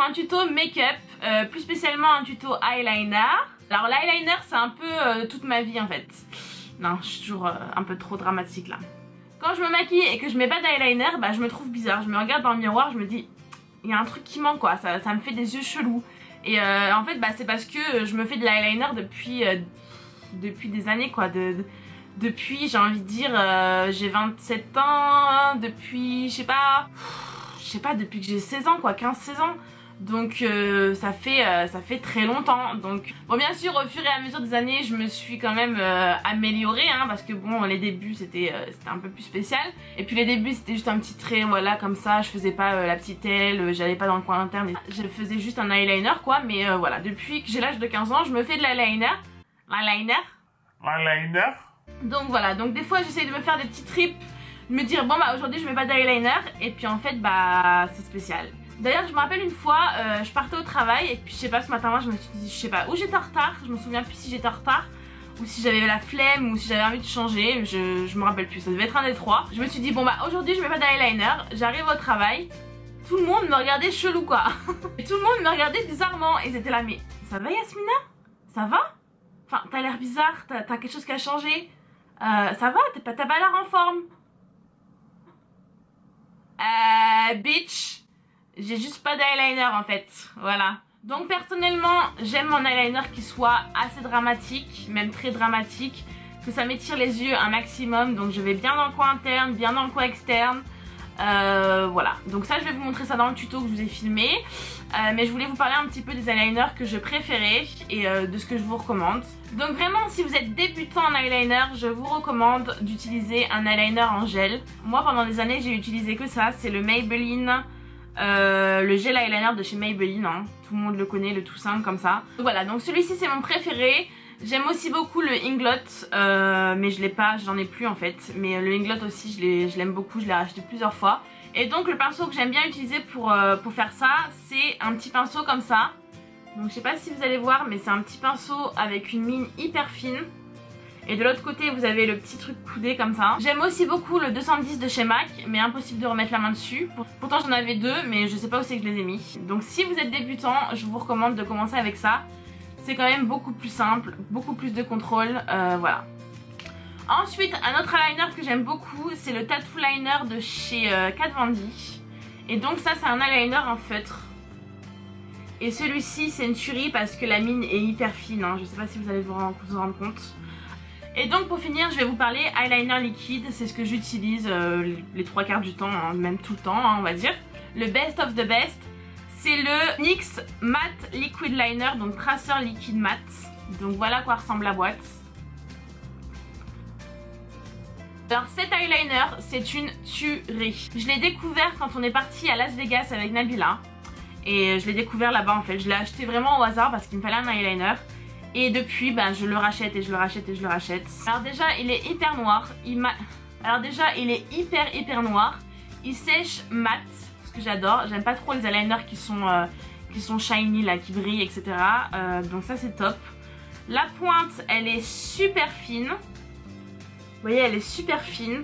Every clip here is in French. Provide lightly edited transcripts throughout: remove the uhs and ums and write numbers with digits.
un tuto make-up, plus spécialement un tuto eyeliner. Alors l'eyeliner c'est un peu toute ma vie en fait. Non, je suis toujours un peu trop dramatique là. Quand je me maquille et que je mets pas d'eyeliner, bah je me trouve bizarre. Je me regarde dans le miroir, je me dis, il y a un truc qui manque quoi, ça me fait des yeux chelous. Et en fait bah c'est parce que je me fais de l'eyeliner depuis des années quoi. Depuis j'ai envie de dire, j'ai 27 ans, depuis je sais pas, depuis que j'ai 16 ans quoi, 15-16 ans. Donc ça fait très longtemps. Donc bon, bien sûr au fur et à mesure des années je me suis quand même améliorée hein, parce que bon les débuts c'était un peu plus spécial. Et puis les débuts c'était juste un petit trait voilà comme ça, je faisais pas la petite aile, j'allais pas dans le coin interne, je faisais juste un eyeliner quoi. Mais voilà, depuis que j'ai l'âge de 15 ans je me fais de l'eyeliner. Donc voilà, donc des fois j'essaye de me faire des petits trips, de me dire bon bah aujourd'hui je mets pas d'eyeliner. Et puis en fait bah c'est spécial. D'ailleurs je me rappelle une fois, je partais au travail et puis je sais pas ce matin-là je me suis dit, je sais pas où j'étais en retard, je me souviens plus si j'étais en retard ou si j'avais la flemme ou si j'avais envie de changer, je me rappelle plus, ça devait être un des trois. Je me suis dit bon bah aujourd'hui je mets pas d'eyeliner, j'arrive au travail, tout le monde me regardait chelou quoi. Et tout le monde me regardait bizarrement et ils étaient là mais ça va Yasmina? Ça va? Enfin t'as l'air bizarre, t'as quelque chose qui a changé, ça va? T'as pas l'air en forme? Bitch, j'ai juste pas d'eyeliner en fait, voilà. Donc personnellement j'aime mon eyeliner qui soit assez dramatique, même très dramatique, que ça m'étire les yeux un maximum. Donc je vais bien dans le coin interne, bien dans le coin externe, voilà. Donc ça je vais vous montrer ça dans le tuto que je vous ai filmé, mais je voulais vous parler un petit peu des eyeliners que je préférais et de ce que je vous recommande. Donc vraiment si vous êtes débutant en eyeliner, je vous recommande d'utiliser un eyeliner en gel. Moi pendant des années j'ai utilisé que ça, c'est le Maybelline, le gel eyeliner de chez Maybelline hein. Tout le monde le connaît, le tout simple comme ça. Donc voilà, donc celui-ci c'est mon préféré. J'aime aussi beaucoup le Inglot, mais je l'ai pas, j'en ai plus en fait. Mais le Inglot aussi je l'aime beaucoup, je l'ai racheté plusieurs fois. Et donc le pinceau que j'aime bien utiliser pour faire ça, c'est un petit pinceau comme ça. Donc je sais pas si vous allez voir, mais c'est un petit pinceau avec une mine hyper fine. Et de l'autre côté vous avez le petit truc coudé comme ça. J'aime aussi beaucoup le 210 de chez MAC, mais impossible de remettre la main dessus. Pourtant j'en avais deux mais je sais pas où c'est que je les ai mis. Donc si vous êtes débutant, je vous recommande de commencer avec ça. C'est quand même beaucoup plus simple, beaucoup plus de contrôle, voilà. Ensuite un autre eyeliner que j'aime beaucoup, c'est le Tattoo Liner de chez Kat Von D. Et donc ça c'est un eyeliner en feutre. Et celui-ci c'est une tuerie parce que la mine est hyper fine hein. Je sais pas si vous allez vous rendre compte. Et donc pour finir je vais vous parler eyeliner liquide, c'est ce que j'utilise les 3/4 du temps, hein, même tout le temps hein, on va dire. Le best of the best, c'est le NYX Matte Liquid Liner, donc traceur liquide mat. Donc voilà à quoi ressemble la boîte. Alors cet eyeliner c'est une tuerie. Je l'ai découvert quand on est parti à Las Vegas avec Nabila. Et je l'ai découvert là-bas en fait, je l'ai acheté vraiment au hasard parce qu'il me fallait un eyeliner. Et depuis ben, je le rachète et je le rachète et je le rachète. Alors déjà il est hyper noir, il est hyper noir. Il sèche mat, ce que j'adore. J'aime pas trop les eyeliners qui sont shiny là, qui brillent etc. Donc ça c'est top. La pointe elle est super fine. Vous voyez elle est super fine.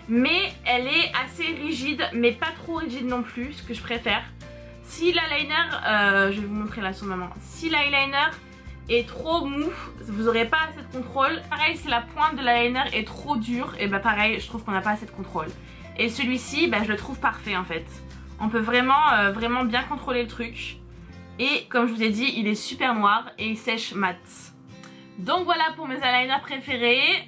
Mais elle est assez rigide, mais pas trop rigide non plus, ce que je préfère. Si l'eyeliner, je vais vous montrer là sur ma main. Si l'eyeliner est trop mou, vous n'aurez pas assez de contrôle. Pareil si la pointe de l'eyeliner est trop dure, et bah pareil je trouve qu'on n'a pas assez de contrôle. Et celui-ci bah, je le trouve parfait en fait. On peut vraiment bien contrôler le truc. Et comme je vous ai dit il est super noir et il sèche mat. Donc voilà pour mes eyeliners préférés,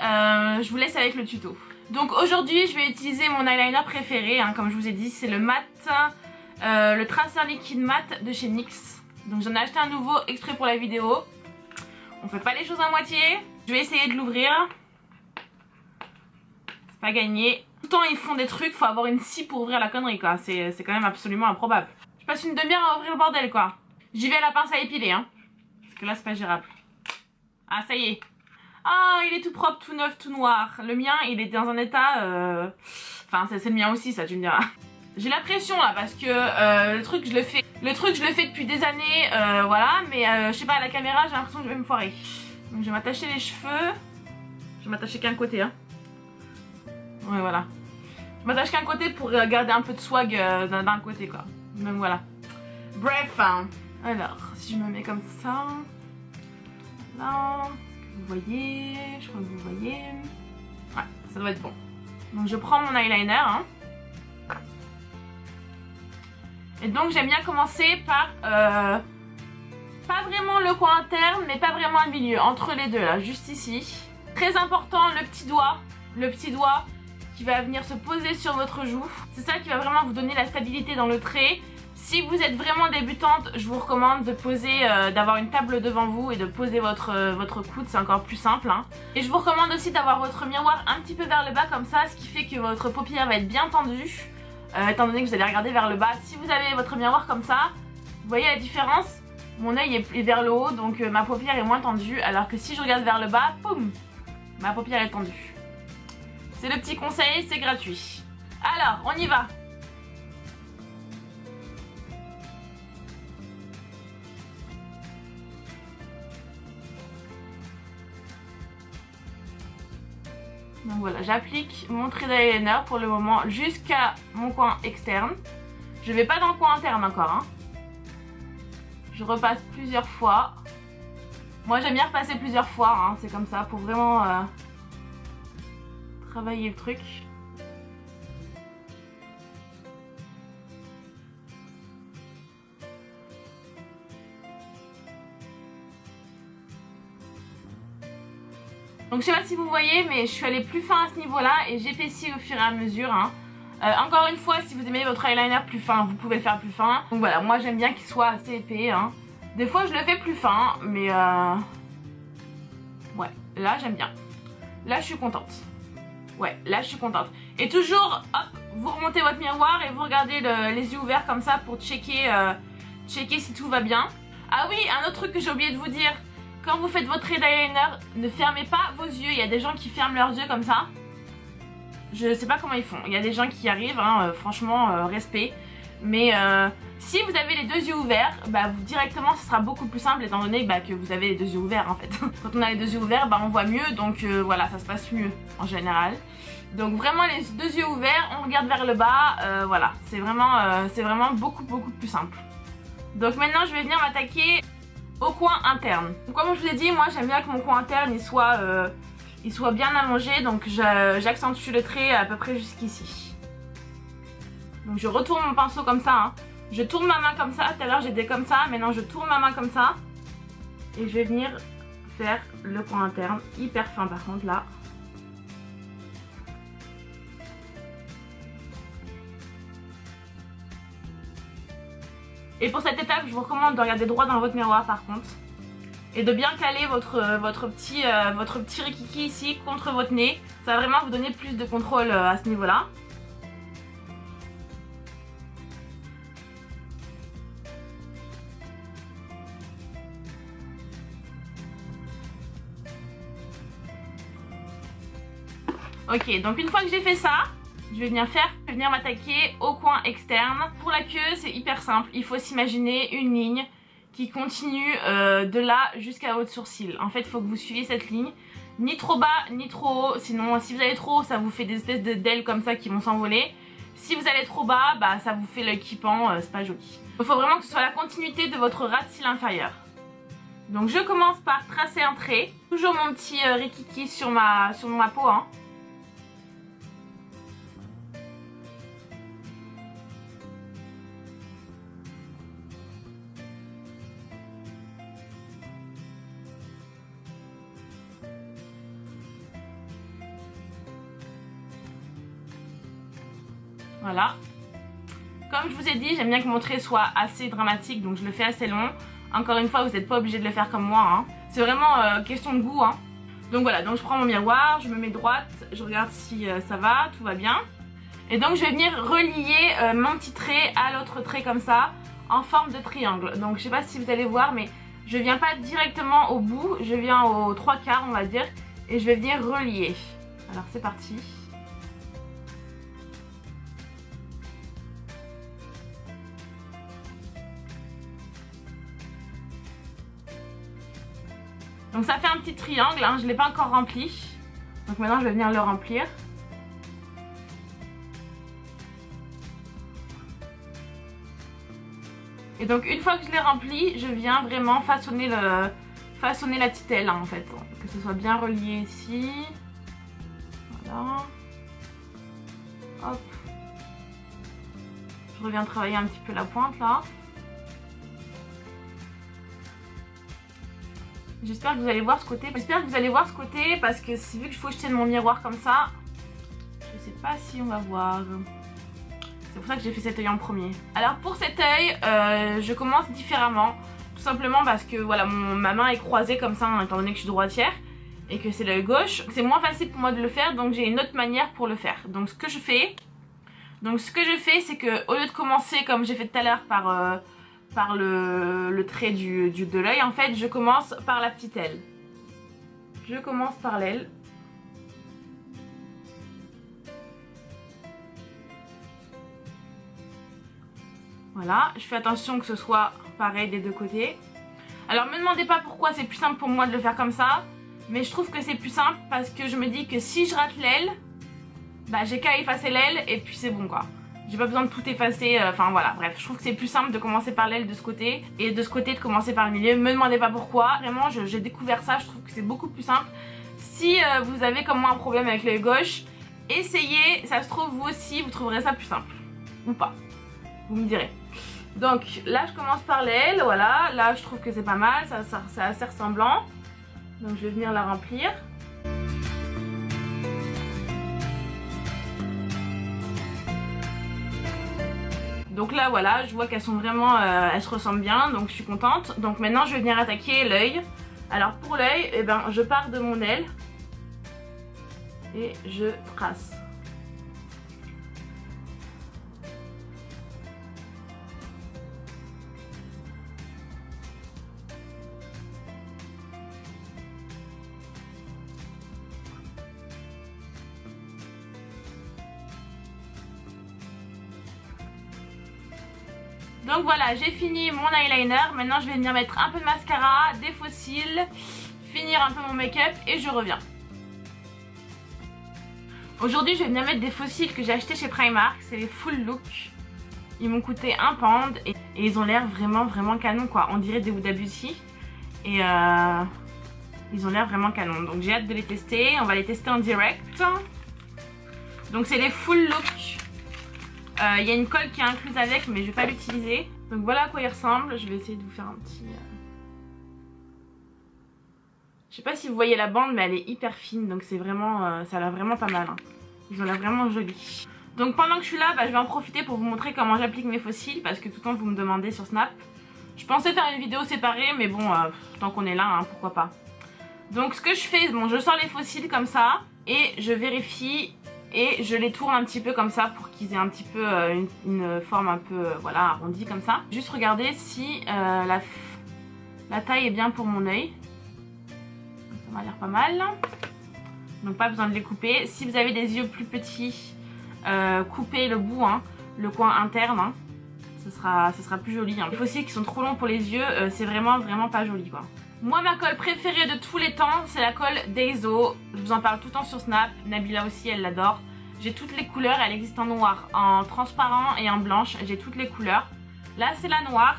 je vous laisse avec le tuto. Donc aujourd'hui je vais utiliser mon eyeliner préféré hein, comme je vous ai dit, c'est le mat, le traceur liquide mat de chez NYX. Donc j'en ai acheté un nouveau exprès pour la vidéo. On fait pas les choses à moitié. Je vais essayer de l'ouvrir. C'est pas gagné. Tout le temps ils font des trucs, faut avoir une scie pour ouvrir la connerie quoi. C'est quand même absolument improbable. Je passe une demi-heure à ouvrir le bordel quoi. J'y vais à la pince à épiler hein. Parce que là c'est pas gérable. Ah ça y est. Ah il est tout propre, tout neuf, tout noir. Le mien il est dans un état... Enfin c'est le mien aussi ça tu me diras. J'ai la pression là parce que le truc je le fais depuis des années, voilà, mais je sais pas à la caméra j'ai l'impression que je vais me foirer. Donc je vais m'attacher les cheveux. Je vais m'attacher qu'un côté hein. Ouais voilà. Je m'attache qu'un côté pour garder un peu de swag d'un côté quoi. Donc voilà. Bref, hein. Alors, si je me mets comme ça, là, vous voyez, je crois que vous voyez. Ouais, ça doit être bon. Donc je prends mon eyeliner, hein. Et donc j'aime bien commencer par, pas vraiment le coin interne, mais pas vraiment le milieu, entre les deux là, juste ici. Très important, le petit doigt qui va venir se poser sur votre joue. C'est ça qui va vraiment vous donner la stabilité dans le trait. Si vous êtes vraiment débutante, je vous recommande de poser, d'avoir une table devant vous et de poser votre coude, c'est encore plus simple, hein. Et je vous recommande aussi d'avoir votre miroir un petit peu vers le bas comme ça, ce qui fait que votre paupière va être bien tendue, étant donné que vous allez regarder vers le bas. Si vous avez votre miroir comme ça, vous voyez la différence? Mon œil est vers le haut, donc ma paupière est moins tendue, alors que si je regarde vers le bas, poum, ma paupière est tendue. C'est le petit conseil, c'est gratuit. Alors, on y va. Donc voilà, j'applique mon trait d'eyeliner pour le moment jusqu'à mon coin externe. Je vais pas dans le coin interne encore, hein. Je repasse plusieurs fois. Moi j'aime bien repasser plusieurs fois, hein. C'est comme ça pour vraiment travailler le truc. Donc je sais pas si vous voyez, mais je suis allée plus fin à ce niveau là et j'épaissis au fur et à mesure, hein. Encore une fois, si vous aimez votre eyeliner plus fin, vous pouvez le faire plus fin. Donc voilà, moi j'aime bien qu'il soit assez épais, hein. Des fois je le fais plus fin, mais ouais, là j'aime bien. Là je suis contente. Ouais, là je suis contente. Et toujours, hop, vous remontez votre miroir et vous regardez les yeux ouverts comme ça pour checker si tout va bien. Ah oui, un autre truc que j'ai oublié de vous dire. Quand vous faites votre trait d'eyeliner, ne fermez pas vos yeux. Il y a des gens qui ferment leurs yeux comme ça. Je sais pas comment ils font. Il y a des gens qui y arrivent, hein, franchement, respect. Mais si vous avez les deux yeux ouverts, bah, directement ce sera beaucoup plus simple étant donné bah, que vous avez les deux yeux ouverts en fait. Quand on a les deux yeux ouverts, bah, on voit mieux, donc voilà, ça se passe mieux en général. Donc vraiment les deux yeux ouverts, on regarde vers le bas, voilà, c'est vraiment beaucoup plus simple. Donc maintenant je vais venir m'attaquer au coin interne. Donc, comme je vous ai dit, moi j'aime bien que mon coin interne il soit bien allongé, donc j'accentue le trait à peu près jusqu'ici. Donc je retourne mon pinceau comme ça, hein. Je tourne ma main comme ça, tout à l'heure j'étais comme ça, maintenant je tourne ma main comme ça. Et je vais venir faire le coin interne, hyper fin par contre là. Et pour cette étape, je vous recommande de regarder droit dans votre miroir par contre. Et de bien caler votre petit rikiki ici contre votre nez. Ça va vraiment vous donner plus de contrôle à ce niveau-là. Ok, donc une fois que j'ai fait ça, je vais venir m'attaquer au coin externe. Pour la queue, c'est hyper simple. Il faut s'imaginer une ligne qui continue de là jusqu'à votre sourcil. En fait, il faut que vous suiviez cette ligne. Ni trop bas, ni trop haut. Sinon, si vous allez trop haut, ça vous fait des espèces d'ailes comme ça qui vont s'envoler. Si vous allez trop bas, bah, ça vous fait l'œil qui pend. C'est pas joli. Il faut vraiment que ce soit la continuité de votre ras de cils inférieur. Donc, je commence par tracer un trait. Toujours mon petit rikiki sur ma peau, hein. Voilà. Comme je vous ai dit, j'aime bien que mon trait soit assez dramatique, donc je le fais assez long. Encore une fois, vous n'êtes pas obligé de le faire comme moi, hein. C'est vraiment question de goût, hein. Donc voilà, donc je prends mon miroir, je me mets droite, je regarde si ça va, tout va bien. Et donc je vais venir relier mon petit trait à l'autre trait comme ça, en forme de triangle. Donc je sais pas si vous allez voir, mais je viens pas directement au bout, je viens aux 3/4 on va dire, et je vais venir relier. Alors c'est parti. Donc ça fait un petit triangle, hein, je ne l'ai pas encore rempli. Donc maintenant je vais venir le remplir. Et donc une fois que je l'ai rempli, je viens vraiment façonner la petite aile hein, en fait. Que ce soit bien relié ici. Voilà. Hop. Je reviens travailler un petit peu la pointe là. J'espère que vous allez voir ce côté. Parce que vu que je faut jeter de mon miroir comme ça, je sais pas si on va voir. C'est pour ça que j'ai fait cet œil en premier. Alors pour cet œil, je commence différemment. Tout simplement parce que voilà, ma main est croisée comme ça, hein, étant donné que je suis droitière. Et que c'est l'œil gauche. C'est moins facile pour moi de le faire, donc j'ai une autre manière pour le faire. Donc ce que je fais, c'est que au lieu de commencer comme j'ai fait tout à l'heure par le trait de l'œil, en fait, je commence par la petite aile. Je commence par l'aile. Voilà, je fais attention que ce soit pareil des deux côtés. Alors me demandez pas pourquoi, c'est plus simple pour moi de le faire comme ça. Mais je trouve que c'est plus simple parce que je me dis que si je rate l'aile, bah j'ai qu'à effacer l'aile et puis c'est bon quoi. J'ai pas besoin de tout effacer, enfin voilà, bref, je trouve que c'est plus simple de commencer par l'aile de ce côté et de ce côté de commencer par le milieu. Me demandez pas pourquoi, vraiment j'ai découvert ça, je trouve que c'est beaucoup plus simple. Si vous avez comme moi un problème avec l'œil gauche, essayez, ça se trouve vous aussi vous trouverez ça plus simple. Ou pas, vous me direz. Donc là je commence par l'aile, voilà, là je trouve que c'est pas mal, c'est assez ressemblant. Donc je vais venir la remplir. Donc là voilà, je vois qu'elles sont vraiment, elles se ressemblent bien, donc je suis contente. Donc maintenant je vais venir attaquer l'œil. Alors pour l'œil, eh ben, je pars de mon aile et je trace. Donc voilà, j'ai fini mon eyeliner. Maintenant je vais venir mettre un peu de mascara, des faux cils, finir un peu mon make-up et je reviens. Aujourd'hui je vais venir mettre des faux cils que j'ai acheté chez Primark. C'est les Full Look. Ils m'ont coûté un pound et ils ont l'air vraiment canon quoi. On dirait des Huda Beauty. Et ils ont l'air vraiment canon. Donc j'ai hâte de les tester. On va les tester en direct. Donc c'est les Full Look. Il y a une colle qui est incluse avec mais je vais pas l'utiliser. Donc voilà à quoi il ressemble. Je vais essayer de vous faire un petit... Je sais pas si vous voyez la bande mais elle est hyper fine. Donc c'est vraiment... ça a l'air vraiment pas mal. Hein. Ils ont l'air vraiment jolis. Donc pendant que je suis là, je vais en profiter pour vous montrer comment j'applique mes faux cils. Parce que tout le temps vous me demandez sur Snap. Je pensais faire une vidéo séparée mais bon, tant qu'on est là, hein, pourquoi pas. Donc ce que je fais, bon je sors les faux cils comme ça. Et je vérifie... Et je les tourne un petit peu comme ça pour qu'ils aient un petit peu une forme un peu voilà, arrondie comme ça. Juste regarder si la taille est bien pour mon œil. Ça m'a l'air pas mal. Donc pas besoin de les couper. Si vous avez des yeux plus petits, coupez le bout, hein, le coin interne. Hein. Ce sera plus joli. Hein. Les faux cils qui sont trop longs pour les yeux, c'est vraiment pas joli quoi. Moi ma colle préférée de tous les temps c'est la colle Daiso. Je vous en parle tout le temps sur Snap. Nabila aussi elle l'adore. J'ai toutes les couleurs, elle existe en noir, en transparent et en blanche. J'ai toutes les couleurs. Là c'est la noire,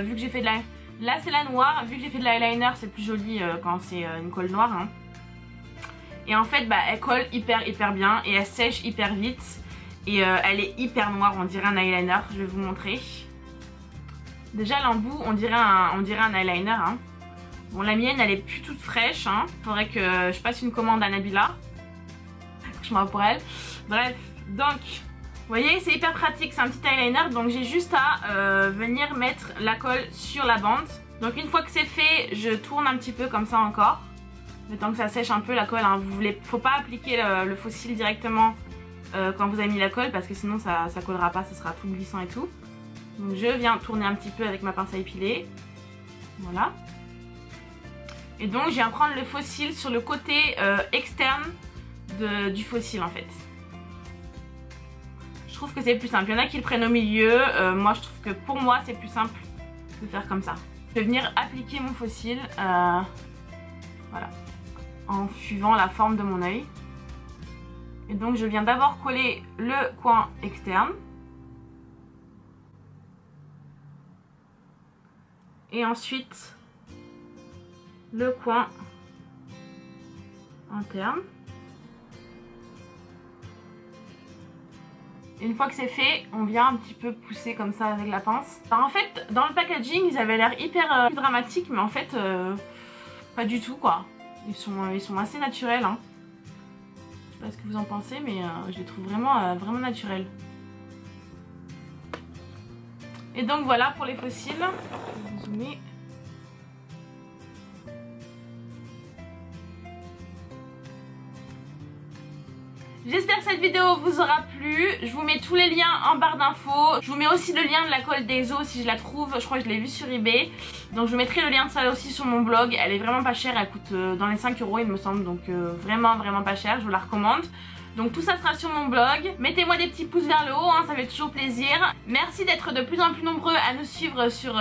vu que j'ai fait de l'eyeliner c'est plus joli quand c'est une colle noire. Hein. Et en fait elle colle hyper bien et elle sèche hyper vite. Et elle est hyper noire, on dirait un eyeliner, je vais vous montrer. Déjà l'embout on dirait un eyeliner. Hein. Bon la mienne elle est plus toute fraîche, hein. Faudrait que je passe une commande à Nabila. Je m'en pour elle. Bref, donc vous voyez c'est hyper pratique, c'est un petit eyeliner. Donc j'ai juste à venir mettre la colle sur la bande. Donc une fois que c'est fait, je tourne un petit peu comme ça encore. Le temps que ça sèche un peu la colle, hein. Faut pas appliquer le faux cil directement quand vous avez mis la colle. Parce que sinon ça collera pas, ça sera tout glissant et tout. Donc je viens tourner un petit peu avec ma pince à épiler. Voilà. Et donc je viens prendre le faux cil sur le côté externe du faux cil en fait. Je trouve que c'est plus simple. Il y en a qui le prennent au milieu. Moi je trouve que pour moi c'est plus simple de faire comme ça. Je vais venir appliquer mon faux cil voilà, en suivant la forme de mon œil. Et donc je viens d'abord coller le coin externe. Et ensuite le coin interne. Une fois que c'est fait, on vient un petit peu pousser comme ça avec la pince. Alors en fait, dans le packaging, ils avaient l'air hyper dramatiques, mais en fait, pas du tout quoi. Ils sont assez naturels. Hein. Je sais pas ce que vous en pensez, mais je les trouve vraiment, vraiment naturels. Et donc voilà pour les fossiles. Je vais vous zoomer. J'espère que cette vidéo vous aura plu. Je vous mets tous les liens en barre d'infos. Je vous mets aussi le lien de la colle des os si je la trouve. Je crois que je l'ai vue sur eBay. Donc je vous mettrai le lien de ça aussi sur mon blog. Elle est vraiment pas chère. Elle coûte dans les 5 € il me semble. Donc vraiment pas chère. Je vous la recommande. Donc tout ça sera sur mon blog. Mettez-moi des petits pouces vers le haut, hein, ça fait toujours plaisir. Merci d'être de plus en plus nombreux à nous suivre sur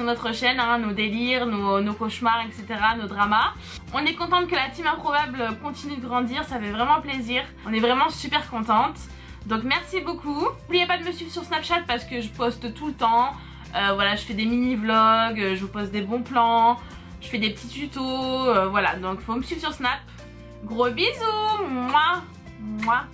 notre chaîne, hein, nos délires, nos cauchemars, etc., nos dramas. On est contente que la team improbable continue de grandir, ça fait vraiment plaisir. On est vraiment super contente. Donc merci beaucoup. N'oubliez pas de me suivre sur Snapchat parce que je poste tout le temps. Voilà, je fais des mini-vlogs, je vous poste des bons plans, je fais des petits tutos, voilà. Donc faut me suivre sur Snap. Gros bisous, mouah. Mwah.